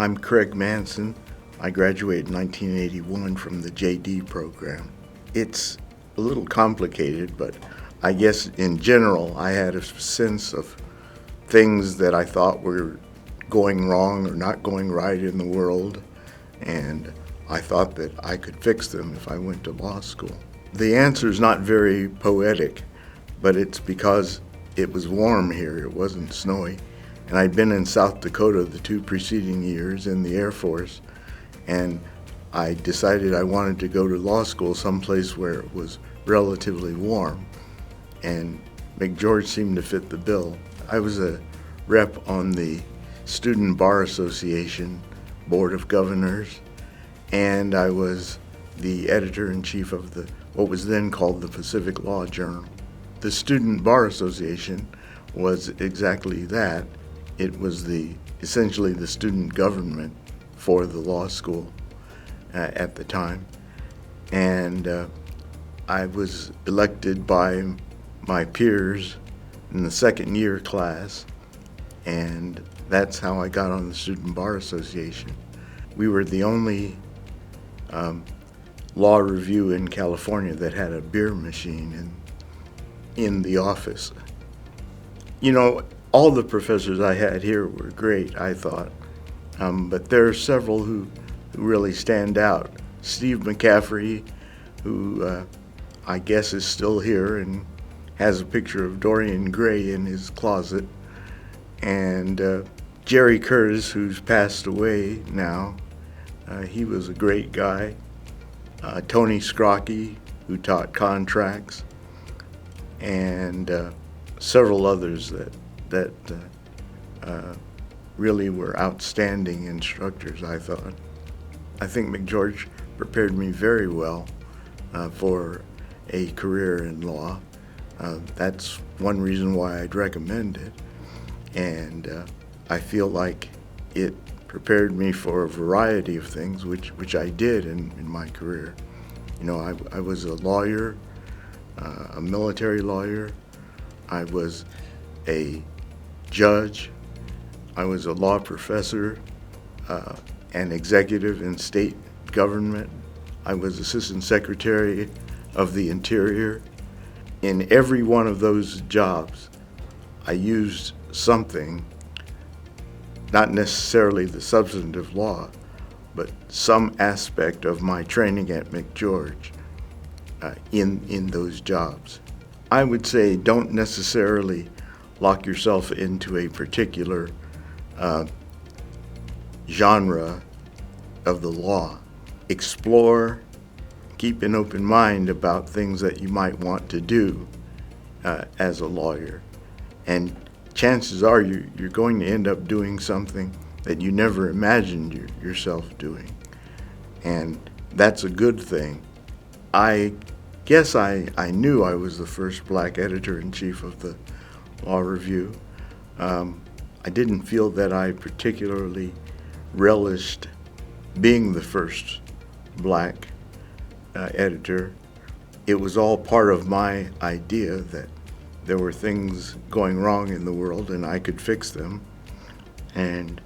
I'm Craig Manson. I graduated in 1981 from the JD program. It's a little complicated, but I guess in general I had a sense of things that I thought were going wrong or not going right in the world, and I thought that I could fix them if I went to law school. The answer is not very poetic, but it's because it was warm here. It wasn't snowy. And I'd been in South Dakota the 2 preceding years in the Air Force, and I decided I wanted to go to law school someplace where it was relatively warm, and McGeorge seemed to fit the bill. I was a rep on the Student Bar Association Board of Governors, and I was the editor-in-chief of what was then called the Pacific Law Journal. The Student Bar Association was exactly that. It was essentially the student government for the law school at the time. And I was elected by my peers in the second year class, and that's how I got on the Student Bar Association. We were the only law review in California that had a beer machine in the office. You know, all the professors I had here were great, I thought, but there are several who really stand out. Steve McCaffrey, who I guess is still here and has a picture of Dorian Gray in his closet, and Jerry Curtis, who's passed away now. He was a great guy. Tony Scrocky, who taught contracts, and several others that really were outstanding instructors, I thought. I think McGeorge prepared me very well for a career in law. That's one reason why I'd recommend it, and I feel like it prepared me for a variety of things, which I did in my career. You know, I was a lawyer, a military lawyer. I was a judge. I was a law professor, an executive in state government. I was assistant secretary of the Interior. In every one of those jobs, I used something, not necessarily the substantive law, but some aspect of my training at McGeorge in those jobs. I would say don't necessarily lock yourself into a particular genre of the law. Explore, keep an open mind about things that you might want to do as a lawyer. And chances are you're going to end up doing something that you never imagined yourself doing. And that's a good thing. I guess I knew I was the first black editor-in-chief of the Law Review. I didn't feel that I particularly relished being the first black editor. It was all part of my idea that there were things going wrong in the world and I could fix them, and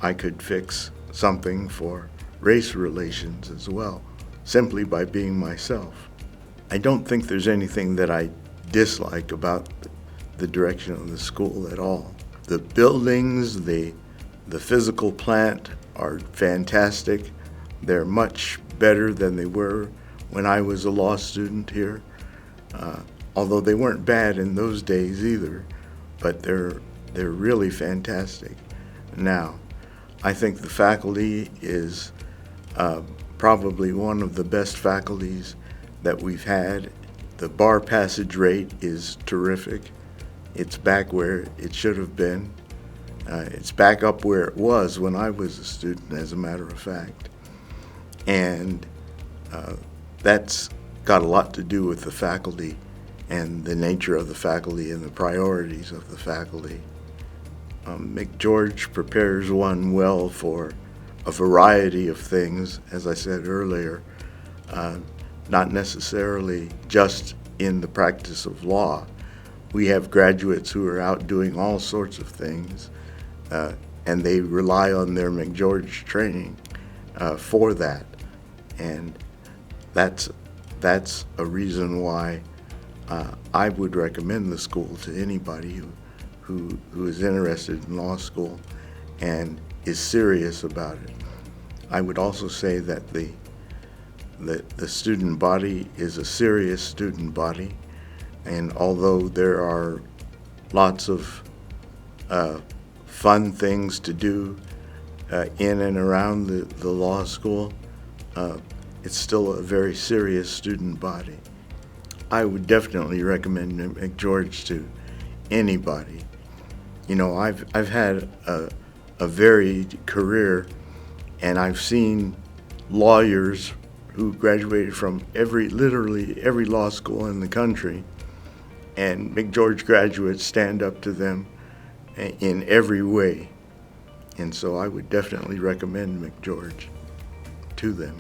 I could fix something for race relations as well, simply by being myself. I don't think there's anything that I dislike about the direction of the school at all. The buildings, the physical plant are fantastic. They're much better than they were when I was a law student here. Although they weren't bad in those days either, but they're really fantastic now. I think the faculty is probably one of the best faculties that we've had. The bar passage rate is terrific. It's back where it should have been. It's back up where it was when I was a student, as a matter of fact. And that's got a lot to do with the faculty and the nature of the faculty and the priorities of the faculty. McGeorge prepares one well for a variety of things, as I said earlier, not necessarily just in the practice of law. We have graduates who are out doing all sorts of things, and they rely on their McGeorge training for that. And that's a reason why I would recommend the school to anybody who is interested in law school and is serious about it. I would also say that the student body is a serious student body, and although there are lots of fun things to do in and around the law school, it's still a very serious student body. I would definitely recommend McGeorge to anybody. You know, I've had a varied career, and I've seen lawyers who graduated from literally every law school in the country, and McGeorge graduates stand up to them in every way. And so I would definitely recommend McGeorge to them.